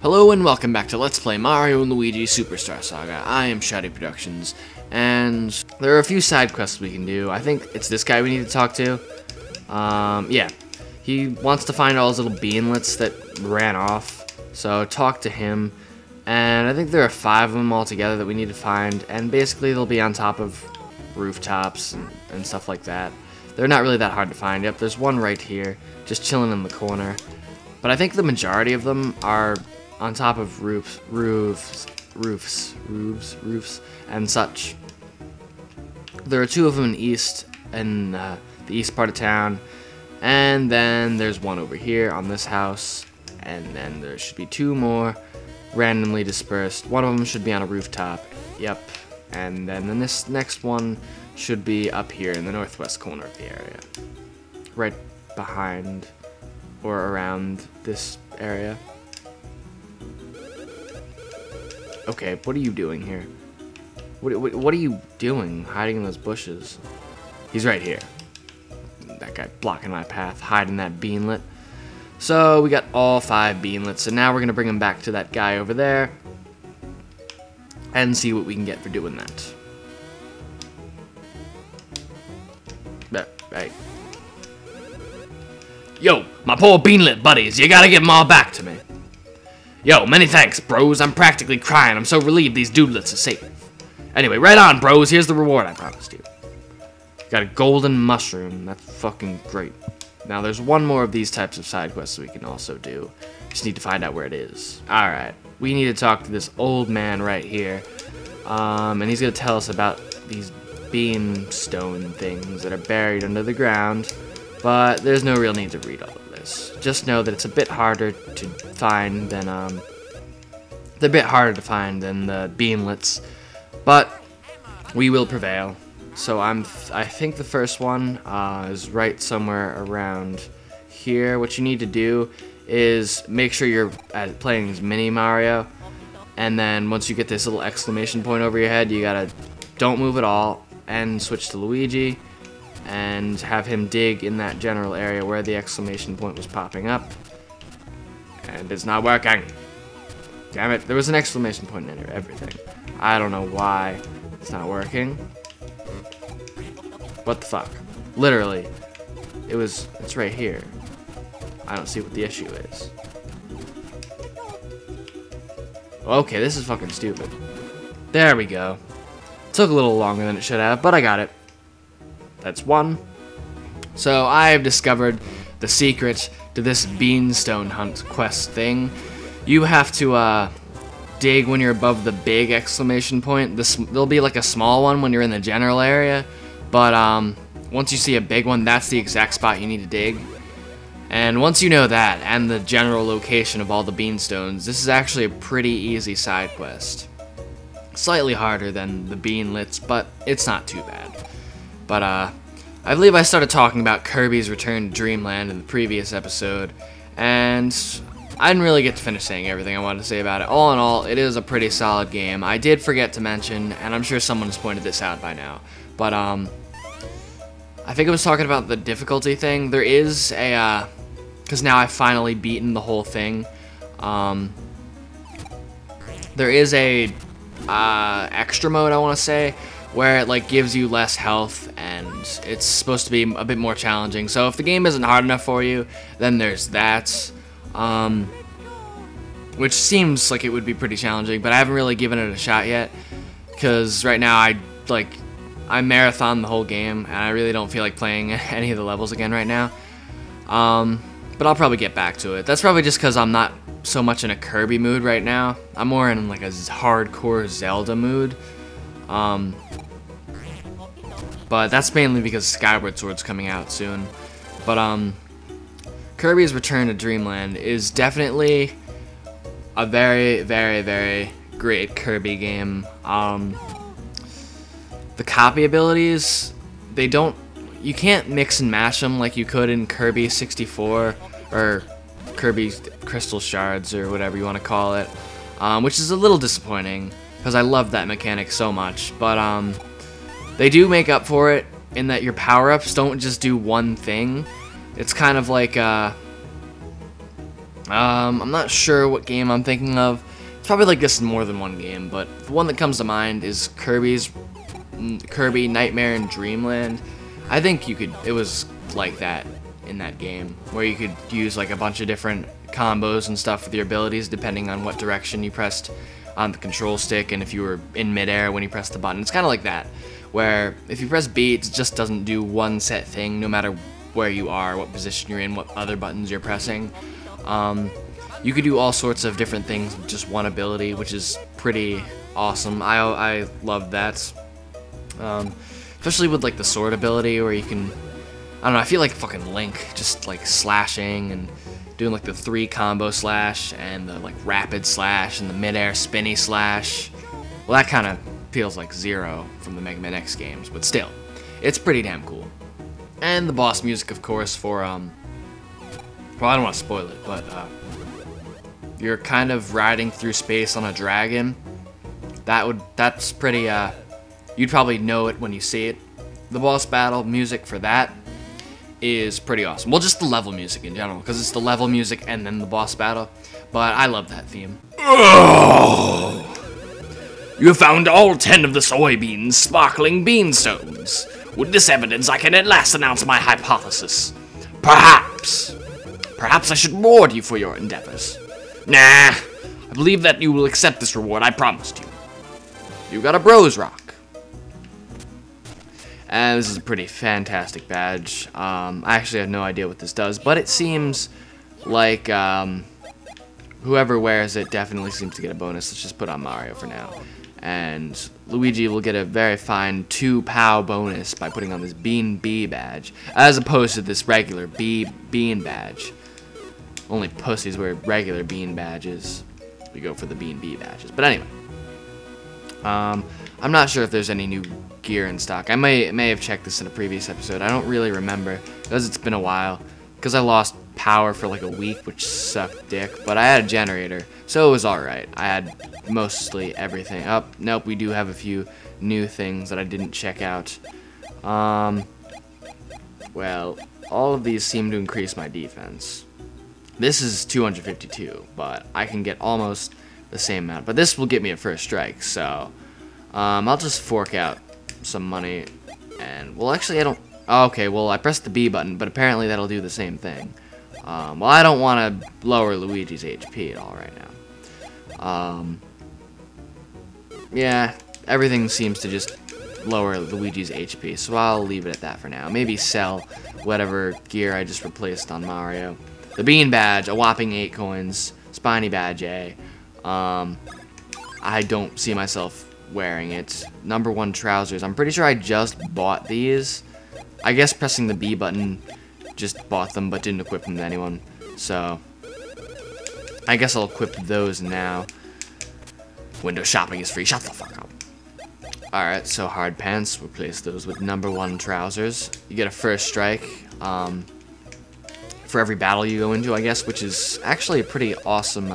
Hello and welcome back to Let's Play Mario & Luigi Superstar Saga. I am Shady Productions, and there are a few side quests we can do. I think it's this guy we need to talk to. Yeah. He wants to find all his little beanlets that ran off, so talk to him. And I think there are 5 of them all together that we need to find, and basically they'll be on top of rooftops and stuff like that. They're not really that hard to find. Yep, there's one right here, just chilling in the corner. But I think the majority of them are on top of roofs, and such. There are 2 of them in the east part of town, and then there's one over here on this house, and then there should be 2 more randomly dispersed. One of them should be on a rooftop, yep, and then this next one should be up here in the northwest corner of the area, right behind or around this area. Okay, what are you doing here? What are you doing hiding in those bushes? He's right here. That guy blocking my path, hiding that beanlet. So we got all 5 beanlets, and now we're gonna bring him back to that guy over there and see what we can get for doing that. Hey. Yo, my poor beanlet buddies, you gotta give them all back to me. Yo, many thanks, bros. I'm practically crying. I'm so relieved these dudelets are safe. Anyway, right on, bros. Here's the reward I promised you. Got a golden mushroom. That's fucking great. Now, there's one more of these types of side quests we can also do. Just need to find out where it is. Alright. We need to talk to this old man right here. And he's going to tell us about these beanstone things that are buried under the ground. But there's no real need to read all of this. Just know that it's a bit harder to find than the beanlets, but we will prevail. So I think the first one is right somewhere around here. What you need to do is make sure you're playing as Mini Mario, and then once you get this little exclamation point over your head, you gotta don't move at all and switch to Luigi and have him dig in that general area where the exclamation point was popping up. And it's not working. Damn it, there was an exclamation point in everything. I don't know why it's not working. What the fuck? Literally, it's right here. I don't see what the issue is. Okay, this is fucking stupid. There we go. Took a little longer than it should have, but I got it. That's 1. So I have discovered the secret to this beanstone hunt quest thing. You have to dig when you're above the big exclamation point. There'll be like a small one when you're in the general area, but once you see a big one, that's the exact spot you need to dig. And once you know that and the general location of all the beanstones, this is actually a pretty easy side quest. Slightly harder than the beanlets, but it's not too bad. But, I believe I started talking about Kirby's Return to Dreamland in the previous episode, and I didn't really get to finish saying everything I wanted to say about it. All in all, it is a pretty solid game. I did forget to mention, and I'm sure someone has pointed this out by now, but, I think I was talking about the difficulty thing. There is a, because now I've finally beaten the whole thing, there is a, extra mode, I want to say, where it like gives you less health and it's supposed to be a bit more challenging. So if the game isn't hard enough for you, then there's that, which seems like it would be pretty challenging, but I haven't really given it a shot yet because right now I marathon the whole game and I really don't feel like playing any of the levels again right now, but I'll probably get back to it. That's probably just because I'm not so much in a Kirby mood right now. I'm more in like a hardcore Zelda mood. But that's mainly because Skyward Sword's coming out soon. But, Kirby's Return to Dreamland is definitely a very, very, very great Kirby game. The copy abilities, you can't mix and match them like you could in Kirby 64, or Kirby Crystal Shards, or whatever you want to call it, which is a little disappointing, because I love that mechanic so much. But, they do make up for it in that your power-ups don't just do one thing. It's kind of like, I'm not sure what game I'm thinking of. It's probably like this in more than one game, but the one that comes to mind is Kirby Nightmare in Dreamland. I think it was like that in that game, where you could use like a bunch of different combos and stuff with your abilities depending on what direction you pressed on the control stick and if you were in midair when you pressed the button. It's kind of like that, where if you press B, it just doesn't do one set thing no matter where you are, what position you're in, what other buttons you're pressing. You could do all sorts of different things with just one ability, which is pretty awesome. I love that. Especially with like the sword ability, where you can, I don't know, I feel like fucking Link, just like slashing and doing like the 3 combo slash and the like rapid slash and the midair spinny slash. Well, that kind of feels like Zero from the Mega Man X games, but still, it's pretty damn cool. And the boss music, of course, for well, I don't want to spoil it, but you're kind of riding through space on a dragon. That's pretty, you'd probably know it when you see it. The boss battle music for that is pretty awesome. Well, just the level music in general, because it's the level music and then the boss battle. But I love that theme. Oh! You have found all 10 of the soybeans sparkling Beanstones. With this evidence, I can at last announce my hypothesis. Perhaps I should reward you for your endeavors. Nah, I believe that you will accept this reward I promised you. You got a Bros Rock. And this is a pretty fantastic badge. I actually have no idea what this does, but it seems like whoever wears it definitely seems to get a bonus. Let's just put on Mario for now. And Luigi will get a very fine 2 POW bonus by putting on this Bean B badge, as opposed to this regular Bean badge. Only pussies wear regular Bean badges. We go for the Bean B badges. But anyway, I'm not sure if there's any new gear in stock. I may have checked this in a previous episode. I don't really remember, because it's been a while. Because I lost power for like a week, which sucked dick. But I had a generator, so it was alright. I had mostly everything. Oh, nope, we do have a few new things that I didn't check out. Well, all of these seem to increase my defense. This is 252, but I can get almost the same amount. But this will get me a first strike, so I'll just fork out some money. And, well, actually, I don't... Okay, well, I pressed the B button, but apparently that'll do the same thing. Well, I don't want to lower Luigi's HP at all right now. Yeah, everything seems to just lower Luigi's HP, so I'll leave it at that for now. Maybe sell whatever gear I just replaced on Mario. The Bean badge, a whopping 8 coins. Spiny badge A. I don't see myself wearing it. Number 1 trousers. I'm pretty sure I just bought these. I guess pressing the B button just bought them but didn't equip them to anyone. So I guess I'll equip those now. Window shopping is free. Shut the fuck up. Alright, so hard pants. Replace those with number 1 trousers. You get a first strike for every battle you go into, I guess, which is actually a pretty awesome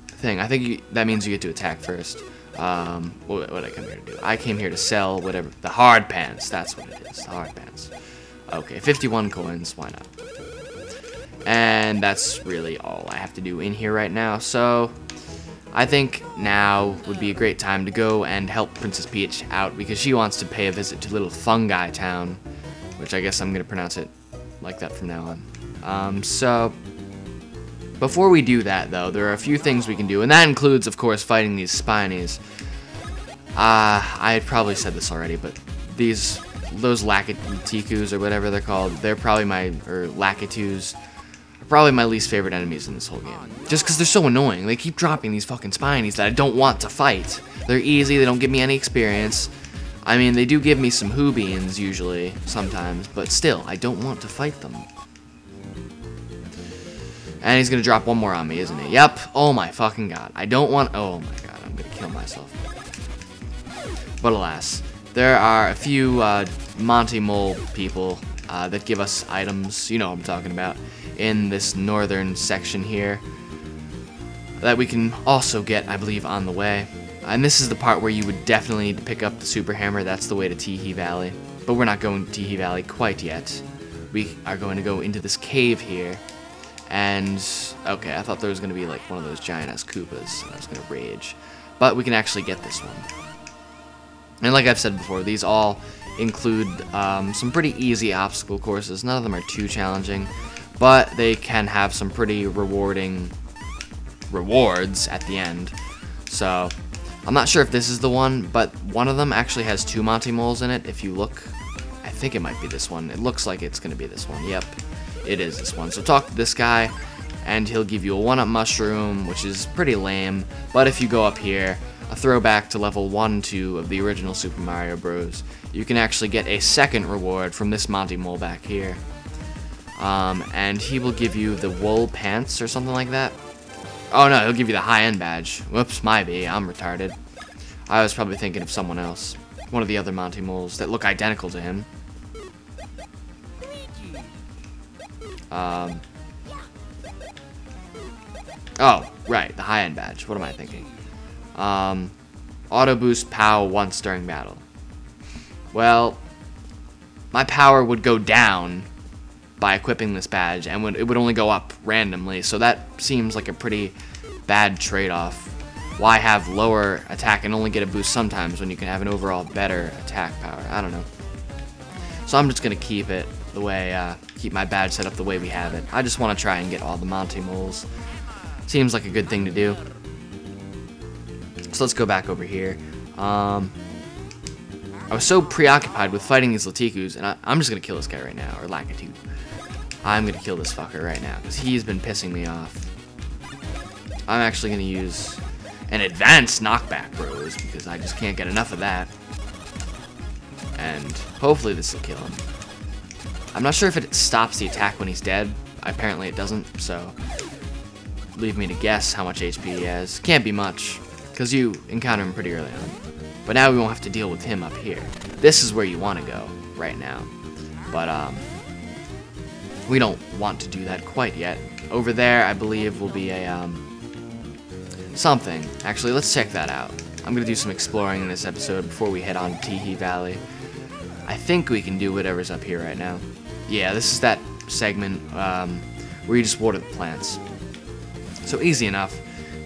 thing. I think that means you get to attack first. What did I come here to do? I came here to sell whatever. The hard pants. That's what it is. The hard pants. Okay, 51 coins. Why not? And that's really all I have to do in here right now. So I think now would be a great time to go and help Princess Peach out, because she wants to pay a visit to Little Fungi Town, which I guess I'm going to pronounce it like that from now on. So before we do that, though, there are a few things we can do, and that includes, of course, fighting these Spinies. I had probably said this already, but those Lakitikus or whatever they're called, they're probably Lakitus, are probably my least favorite enemies in this whole game. Just because they're so annoying. They keep dropping these fucking Spinies that I don't want to fight. They're easy, they don't give me any experience. I mean, they do give me some Hoobeans, usually, sometimes, but still, I don't want to fight them. And he's gonna drop one more on me, isn't he? Yep. Oh my fucking god. I don't want... Oh my god, I'm gonna kill myself. But alas, there are a few Monty Mole people that give us items, you know what I'm talking about, in this northern section here, that we can also get, I believe, on the way. And this is the part where you would definitely need to pick up the Super Hammer. That's the way to Teehee Valley. But we're not going to Teehee Valley quite yet. We are going to go into this cave here. And, okay, I thought there was going to be like one of those giant-ass Koopas, and I was going to rage. But we can actually get this one. And like I've said before, these all include some pretty easy obstacle courses. None of them are too challenging, but they can have some pretty rewarding rewards at the end. So, I'm not sure if this is the one, but one of them actually has 2 Monty moles in it. If you look, I think it might be this one. It looks like it's going to be this one. Yep, it is this one. So talk to this guy, and he'll give you a 1-up mushroom, which is pretty lame. But if you go up here, a throwback to level 1-2 of the original Super Mario Bros., you can actually get a second reward from this Monty mole back here. And he will give you the wool pants or something like that. Oh no, he'll give you the high-end badge. Whoops, my bee, I'm retarded. I was probably thinking of someone else. One of the other Monty moles that look identical to him. Oh, right, the high-end badge. What am I thinking? Auto boost POW once during battle. Well, my power would go down by equipping this badge, and it would only go up randomly, so that seems like a pretty bad trade-off. Why have lower attack and only get a boost sometimes when you can have an overall better attack power? I don't know. So I'm just gonna keep it the way, keep my badge set up the way we have it. I just want to try and get all the Monty moles. Seems like a good thing to do. So let's go back over here. I was so preoccupied with fighting these Latikus, and I'm just gonna kill this guy right now, or Lakitu. I'm gonna kill this fucker right now, because he's been pissing me off. I'm actually gonna use an advanced knockback, bros, because I just can't get enough of that. And hopefully this will kill him. I'm not sure if it stops the attack when he's dead. Apparently it doesn't, so leave me to guess how much HP he has. Can't be much, because you encounter him pretty early on. But now we won't have to deal with him up here. This is where you want to go right now. But, we don't want to do that quite yet. Over there, I believe, will be a, something. Actually, let's check that out. I'm going to do some exploring in this episode before we head on to Teehee Valley. I think we can do whatever's up here right now. Yeah, this is that segment where you just water the plants. So easy enough.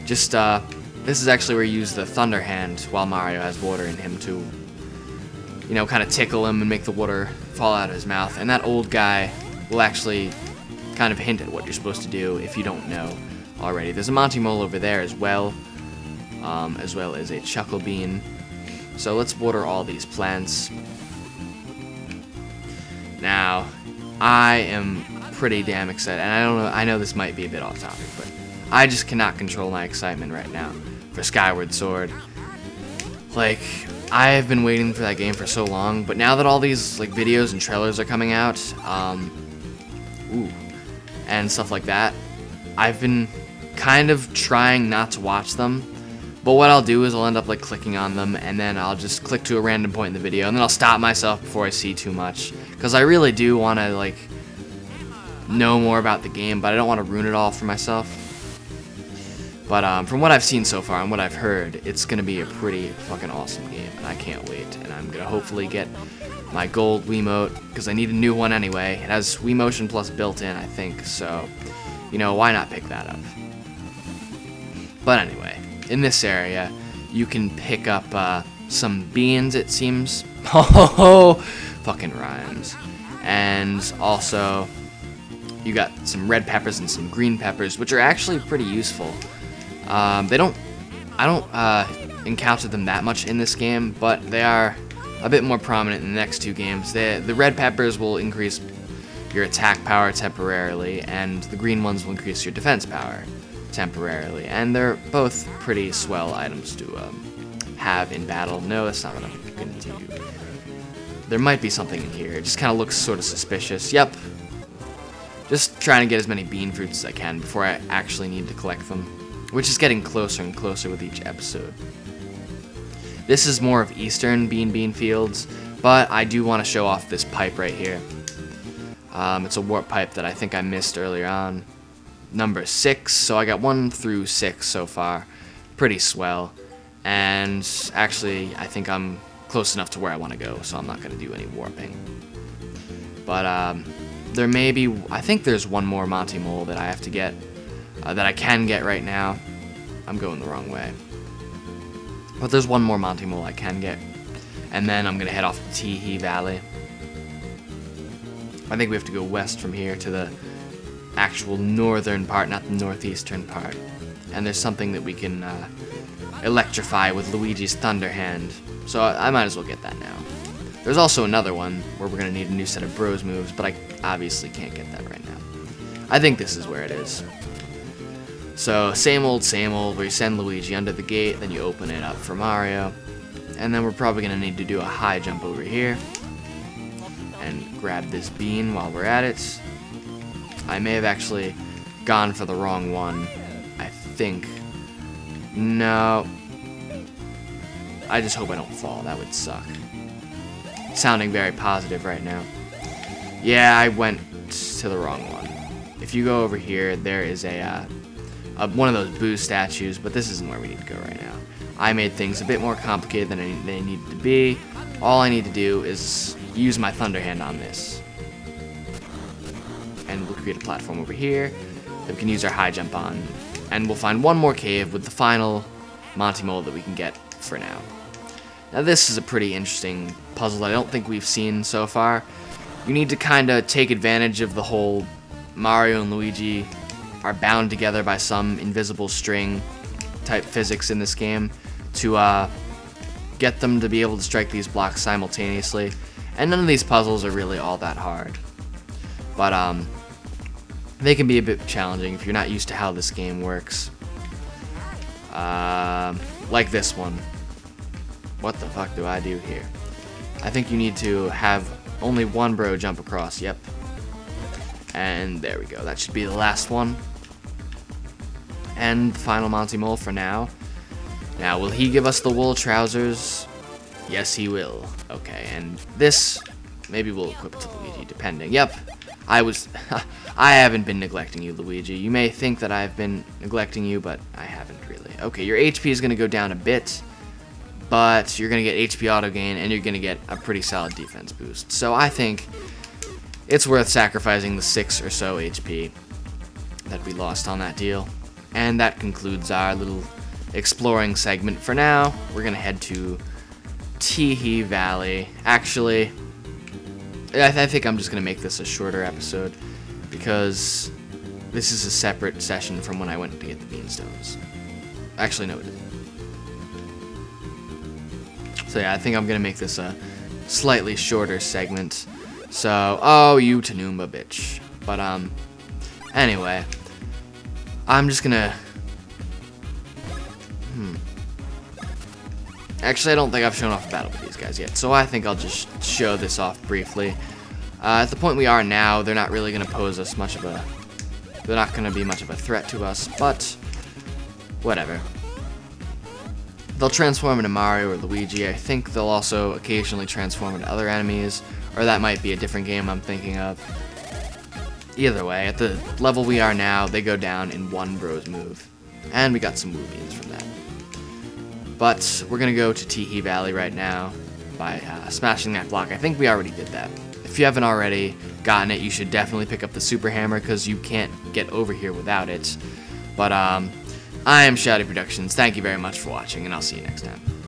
Just, this is actually where you use the Thunder Hand while Mario has water in him to, you know, kind of tickle him and make the water fall out of his mouth. And that old guy will actually kind of hint at what you're supposed to do if you don't know already. There's a Monty mole over there as well as a Chuckle Bean. So let's water all these plants. Now, I am pretty damn excited, and I know this might be a bit off topic, but I just cannot control my excitement right now for Skyward Sword. Like, I have been waiting for that game for so long, but now that all these like videos and trailers are coming out, and stuff like that, I've been kind of trying not to watch them. But what I'll do is I'll end up like clicking on them, and then I'll just click to a random point in the video, and then I'll stop myself before I see too much, because I really do want to like know more about the game, but I don't want to ruin it all for myself. But from what I've seen so far and what I've heard, it's gonna be a pretty fucking awesome game, and I can't wait. And I'm gonna hopefully get my gold Wiimote, because I need a new one anyway. It has Wii Motion Plus built in, I think, so you know, why not pick that up? But anyway, in this area, you can pick up some beans, it seems. Oh, fucking rhymes. And also, you got some red peppers and some green peppers, which are actually pretty useful. I don't encounter them that much in this game, but they are a bit more prominent in the next two games. The red peppers will increase your attack power temporarily, and the green ones will increase your defense power temporarily, and they're both pretty swell items to have in battle. No, that's not what I'm going to do. There might be something in here. It just kind of looks sort of suspicious. Yep. Just trying to get as many bean fruits as I can before I actually need to collect them, which is getting closer and closer with each episode. This is more of eastern bean fields, but I do want to show off this pipe right here. It's a warp pipe that I think I missed earlier on. Number 6, so I got 1 through 6 so far. Pretty swell. And actually, I think I'm close enough to where I want to go, so I'm not going to do any warping. But There may be, I think there's one more Monty Mole that I have to get, that I can get right now. I'm going the wrong way. But there's one more Monty Mole I can get. And then I'm going to head off to Teehee Valley. I think we have to go west from here to the actual northern part, not the northeastern part. And there's something that we can electrify with Luigi's Thunder Hand. So I might as well get that now. There's also another one where we're going to need a new set of bros moves, but I obviously can't get that right now. I think this is where it is. So same old, where you send Luigi under the gate, then you open it up for Mario. And then we're probably going to need to do a high jump over here. And grab this bean while we're at it. I may have actually gone for the wrong one, I think. No. I just hope I don't fall, that would suck. Sounding very positive right now. Yeah, I went to the wrong one. If you go over here, there is a one of those Boo statues, but this isn't where we need to go right now. I made things a bit more complicated than they needed to be. All I need to do is use my Thunder Hand on this. And we'll create a platform over here that we can use our high jump on. And we'll find one more cave with the final Monty Mole that we can get for now. Now this is a pretty interesting puzzle that I don't think we've seen so far. You need to kind of take advantage of the whole Mario and Luigi are bound together by some invisible string type physics in this game to get them to be able to strike these blocks simultaneously. And none of these puzzles are really all that hard. But they can be a bit challenging if you're not used to how this game works. Like this one. What the fuck do I do here? I think you need to have only one bro jump across, yep. And there we go, that should be the last one. And the final Monty Mole for now. Now, will he give us the wool trousers? Yes, he will. Okay, and this, maybe we'll equip it to Luigi, depending. Yep, I haven't been neglecting you, Luigi. You may think that I've been neglecting you, but I haven't really. Okay, your HP is going to go down a bit, but you're going to get HP auto gain, and you're going to get a pretty solid defense boost. So I think it's worth sacrificing the 6 or so HP that we lost on that deal. And that concludes our little exploring segment for now. We're going to head to Teehee Valley. Actually, I think I'm just going to make this a shorter episode because this is a separate session from when I went to get the Beanstones. Actually, no, it isn't. So yeah, I think I'm going to make this a slightly shorter segment. So, oh, you Tanumba bitch. But, anyway, I'm just gonna, Actually, I don't think I've shown off a battle with these guys yet, so I think I'll just show this off briefly. At the point we are now, they're not really gonna pose us much of a, they're not gonna be much of a threat to us, but whatever. They'll transform into Mario or Luigi. I think they'll also occasionally transform into other enemies, or that might be a different game I'm thinking of. Either way, at the level we are now, they go down in one bros move. And we got some Woo Beans from that. But we're going to go to Teehee Valley right now by smashing that block. I think we already did that. If you haven't already gotten it, you should definitely pick up the Super Hammer because you can't get over here without it. But I am Shouty Productions. Thank you very much for watching, and I'll see you next time.